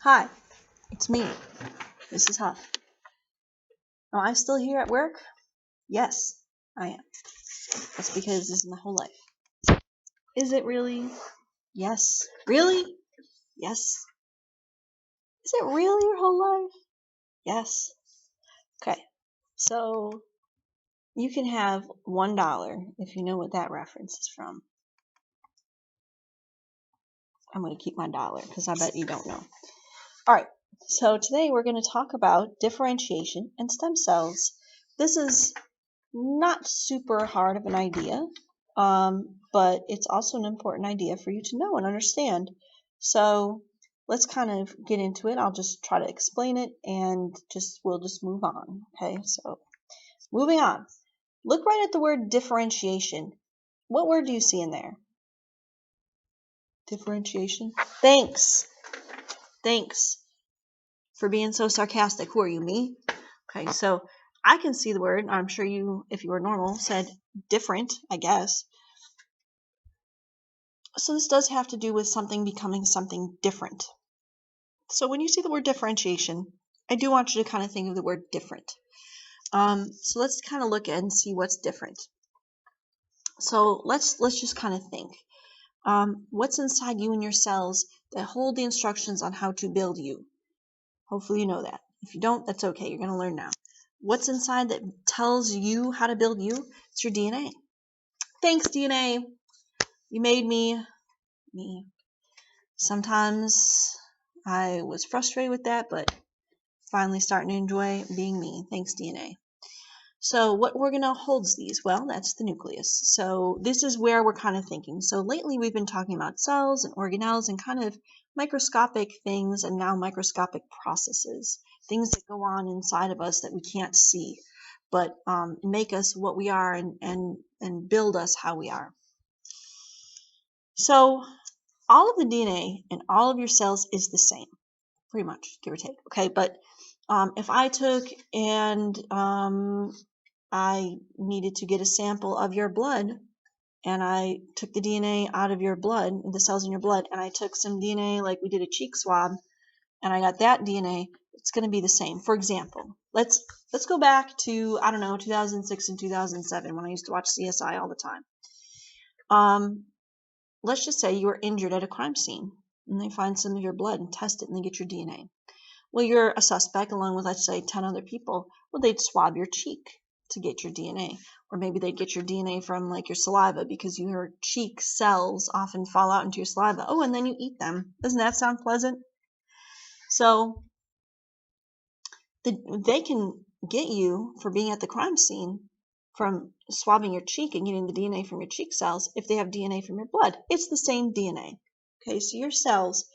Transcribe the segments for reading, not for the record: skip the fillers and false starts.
Hi, it's me, Mrs. Huff. Am I still here at work? Yes, I am. That's because this is my whole life. Is it really? Yes. Really? Yes. Is it really your whole life? Yes. Okay. So you can have $1 if you know what that reference is from. I'm going to keep my dollar because I bet you don't know. All right. So today we're going to talk about differentiation and stem cells. This is not super hard of an idea, but it's also an important idea for you to know and understand. So let's kind of get into it. I'll just try to explain it and we'll just move on. Okay, so moving on. Look right at the word differentiation. What word do you see in there? Differentiation. Thanks. Thanks for being so sarcastic. Who are you, me? Okay, so I can see the word. I'm sure you, if you were normal, said different, I guess. So this does have to do with something becoming something different. So when you see the word differentiation, I do want you to kind of think of the word different. So let's kind of look at and see what's different. So let's just kind of think. What's inside you and your cells that hold the instructions on how to build you? Hopefully you know that. If you don't, that's okay. You're going to learn now. What's inside that tells you how to build you? It's your DNA. Thanks, DNA. You made me. Sometimes I was frustrated with that, but finally starting to enjoy being me. Thanks, DNA. So what organelle holds these? Well, that's the nucleus. So this is where we're kind of thinking. So lately we've been talking about cells and organelles and kind of microscopic things and now microscopic processes, things that go on inside of us that we can't see, but make us what we are and build us how we are. So all of the DNA in all of your cells is the same, pretty much, give or take. Okay, but if I took and I needed to get a sample of your blood, and I took the DNA out of your blood, the cells in your blood, and I took some DNA, like we did a cheek swab, and I got that DNA, it's going to be the same. For example, let's go back to, I don't know, 2006 and 2007 when I used to watch CSI all the time. Let's just say you were injured at a crime scene, and they find some of your blood and test it, and they get your DNA. Well, you're a suspect along with, let's say, 10 other people. Well, they'd swab your cheek to get your DNA. Or maybe they'd get your DNA from like your saliva because your cheek cells often fall out into your saliva. Oh, and then you eat them. Doesn't that sound pleasant? So they can get you for being at the crime scene from swabbing your cheek and getting the DNA from your cheek cells if they have DNA from your blood. It's the same DNA. Okay, so your cells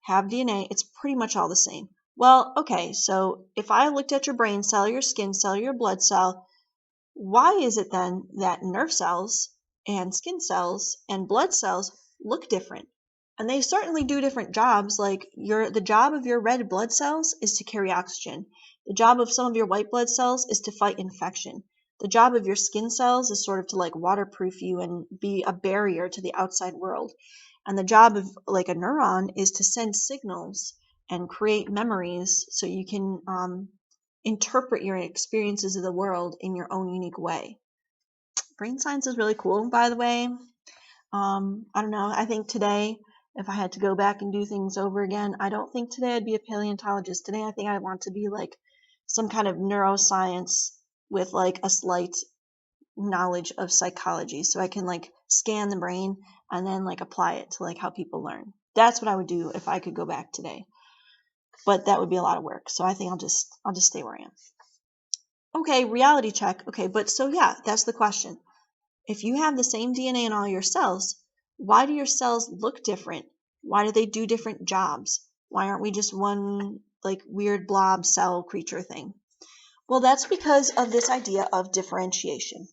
have DNA, it's pretty much all the same. Well, okay, so if I looked at your brain cell, your skin cell, your blood cell, why is it then that nerve cells and skin cells and blood cells look different? And they certainly do different jobs. Like the job of your red blood cells is to carry oxygen. The job of some of your white blood cells is to fight infection. The job of your skin cells is sort of to like waterproof you and be a barrier to the outside world. And the job of like a neuron is to send signals and create memories so you can interpret your experiences of the world in your own unique way. Brain science is really cool, by the way. I don't know. I think today, if I had to go back and do things over again, I don't think today I'd be a paleontologist. Today, I think I want to be like some kind of neuroscience with like a slight knowledge of psychology, so I can like scan the brain and then like apply it to like how people learn. That's what I would do if I could go back today. But that would be a lot of work, so I think I'll just stay where I am. Okay, reality check. Okay, but so yeah, that's the question. If you have the same DNA in all your cells, why do your cells look different? Why do they do different jobs? Why aren't we just one like weird blob cell creature thing? Well, that's because of this idea of differentiation.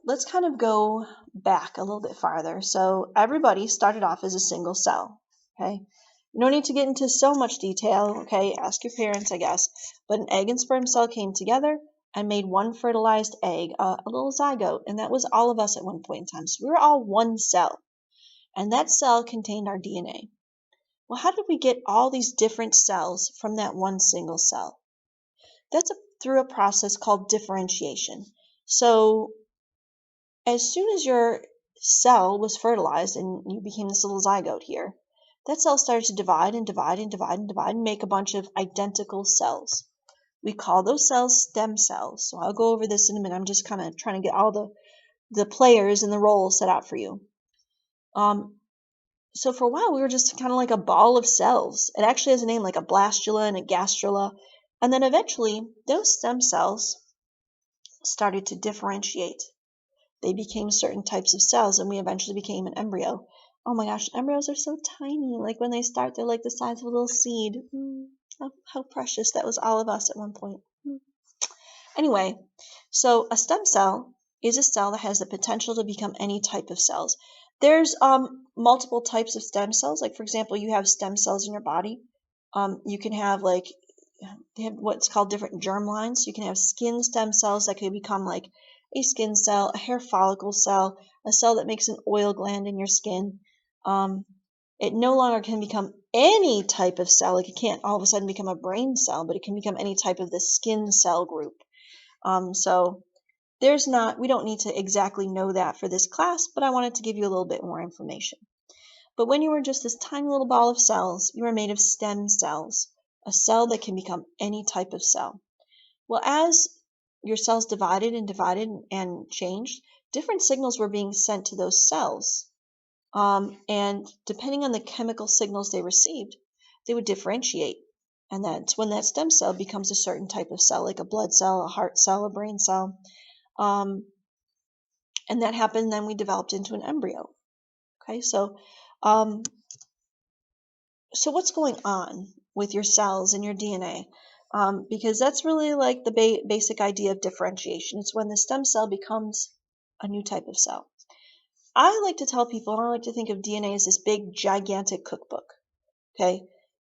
Let's kind of go back a little bit farther. So everybody started off as a single cell, okay? No need to get into so much detail, okay? Ask your parents, I guess. But an egg and sperm cell came together and made one fertilized egg, a little zygote, and that was all of us at one point in time. So we were all one cell, and that cell contained our DNA. Well, how did we get all these different cells from that one single cell? That's through a process called differentiation. So as soon as your cell was fertilized and you became this little zygote here, that cell started to divide and divide and divide and divide and make a bunch of identical cells. We call those cells stem cells. So I'll go over this in a minute. I'm just kind of trying to get all the players and the roles set out for you. So for a while, we were just kind of like a ball of cells. It actually has a name like a blastula and a gastrula. And then eventually, those stem cells started to differentiate. They became certain types of cells, and we eventually became an embryo. Oh my gosh, embryos are so tiny. Like when they start, they're like the size of a little seed. How precious. That was all of us at one point. Anyway, so a stem cell is a cell that has the potential to become any type of cells. There's multiple types of stem cells. Like for example, you have stem cells in your body. You can have like they have what's called different germ lines. You can have skin stem cells that could become like a skin cell, a hair follicle cell, a cell that makes an oil gland in your skin. It no longer can become any type of cell. Like it can't all of a sudden become a brain cell, but it can become any type of the skin cell group. So we don't need to exactly know that for this class, but I wanted to give you a little bit more information. But when you were just this tiny little ball of cells, you were made of stem cells, a cell that can become any type of cell. Well, as your cells divided and changed, different signals were being sent to those cells. And depending on the chemical signals they received, they would differentiate. And that's when that stem cell becomes a certain type of cell, like a blood cell, a heart cell, a brain cell. And that happened, then we developed into an embryo. Okay, so what's going on with your cells and your DNA? Because that's really like the basic idea of differentiation. It's when the stem cell becomes a new type of cell. I like to tell people, and I like to think of DNA as this big, gigantic cookbook. Okay,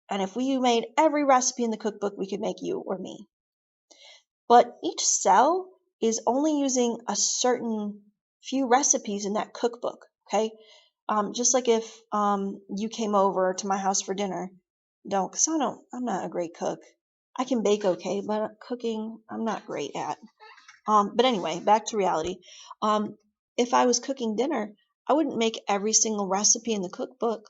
and if we made every recipe in the cookbook, we could make you or me. But each cell is only using a certain few recipes in that cookbook. Okay, just like if you came over to my house for dinner, because I'm not a great cook. I can bake okay, but cooking I'm not great at. But anyway, back to reality. If I was cooking dinner, I wouldn't make every single recipe in the cookbook.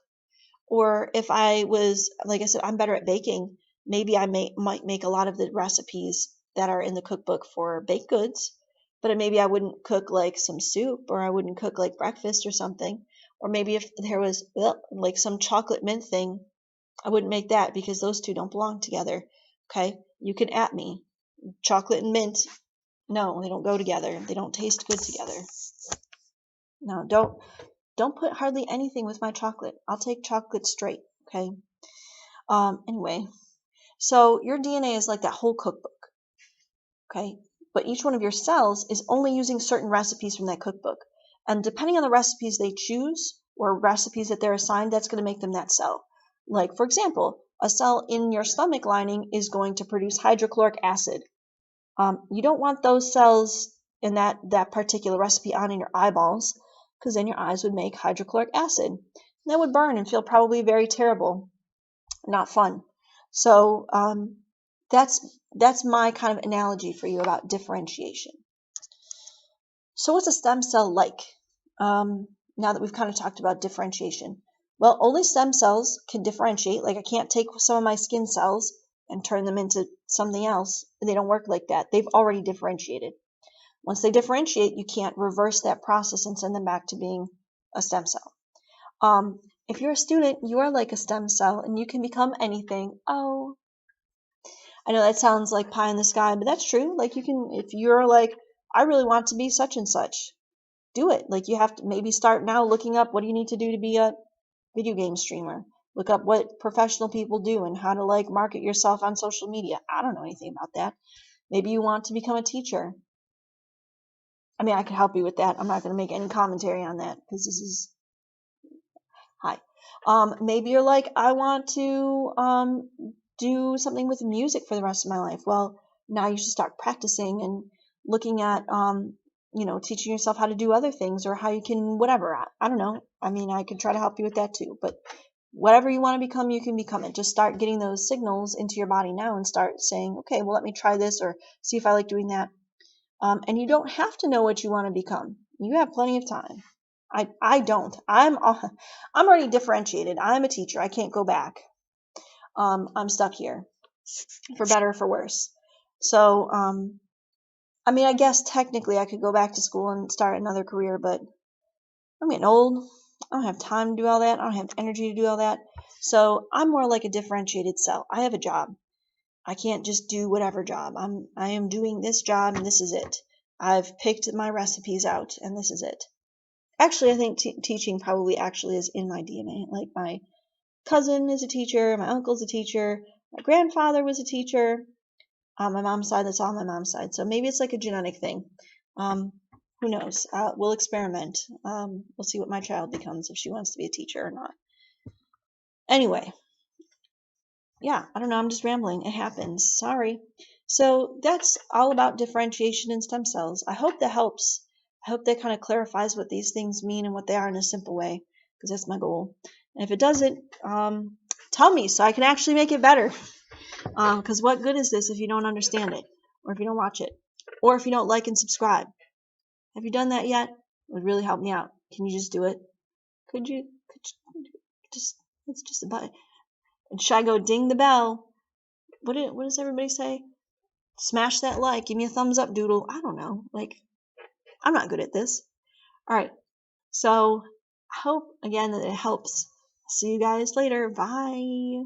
Or if I was, like I said, I'm better at baking, maybe I might make a lot of the recipes that are in the cookbook for baked goods, but maybe I wouldn't cook like some soup, or I wouldn't cook like breakfast or something. Or maybe if there was like some chocolate mint thing, I wouldn't make that because those two don't belong together. Okay, you can at me. Chocolate and mint, no, they don't go together. They don't taste good together. No, don't put hardly anything with my chocolate. I'll take chocolate straight. Okay. Anyway, so your DNA is like that whole cookbook. Okay, but each one of your cells is only using certain recipes from that cookbook, and depending on the recipes they choose or recipes that they're assigned, that's going to make them that cell. Like for example, a cell in your stomach lining is going to produce hydrochloric acid. You don't want those cells in that particular recipe on in your eyeballs, because then your eyes would make hydrochloric acid. And that would burn and feel probably very terrible, not fun. So that's my kind of analogy for you about differentiation. So what's a stem cell like? Now that we've kind of talked about differentiation. Well, only stem cells can differentiate. Like I can't take some of my skin cells and turn them into something else. They don't work like that. They've already differentiated. Once they differentiate, you can't reverse that process and send them back to being a stem cell. If you're a student, you are like a stem cell and you can become anything. Oh, I know that sounds like pie in the sky, but that's true. Like you can, if you're like, I really want to be such and such, do it. Like you have to maybe start now looking up what do you need to do to be a video game streamer. Look up what professional people do and how to like market yourself on social media. I don't know anything about that. Maybe you want to become a teacher. I mean, I could help you with that. I'm not going to make any commentary on that because this is hi. Maybe you're like, I want to do something with music for the rest of my life. Well, now you should start practicing and looking at teaching yourself how to do other things or how you can whatever. I don't know. I mean, I could try to help you with that too, but whatever you want to become, you can become it. Just start getting those signals into your body now and start saying, okay, well, let me try this or see if I like doing that. And you don't have to know what you want to become. You have plenty of time. I don't. I'm already differentiated. I'm a teacher. I can't go back. I'm stuck here, for better or for worse. So, I mean, I guess technically I could go back to school and start another career, but I'm getting old. I don't have time to do all that. I don't have energy to do all that. So I'm more like a differentiated cell. I have a job. I can't just do whatever job. I am doing this job and this is it. I've picked my recipes out and this is it. Actually, I think teaching probably actually is in my DNA. Like my cousin is a teacher, my uncle's a teacher, my grandfather was a teacher. On my mom's side, that's all on my mom's side. So maybe it's like a genetic thing. Who knows? We'll experiment. We'll see what my child becomes, if she wants to be a teacher or not. Anyway, yeah, I don't know. I'm just rambling. It happens. Sorry. So that's all about differentiation in stem cells. I hope that helps. I hope that kind of clarifies what these things mean and what they are in a simple way, because that's my goal. And if it doesn't, tell me so I can actually make it better. Because what good is this if you don't understand it, or if you don't watch it, or if you don't like and subscribe? Have you done that yet? It would really help me out. Can you just do it? Could you just, it's just a button. And should I go ding the bell? What does everybody say? Smash that like. Give me a thumbs up, doodle. I don't know. Like, I'm not good at this. All right. So I hope, again, that it helps. See you guys later. Bye.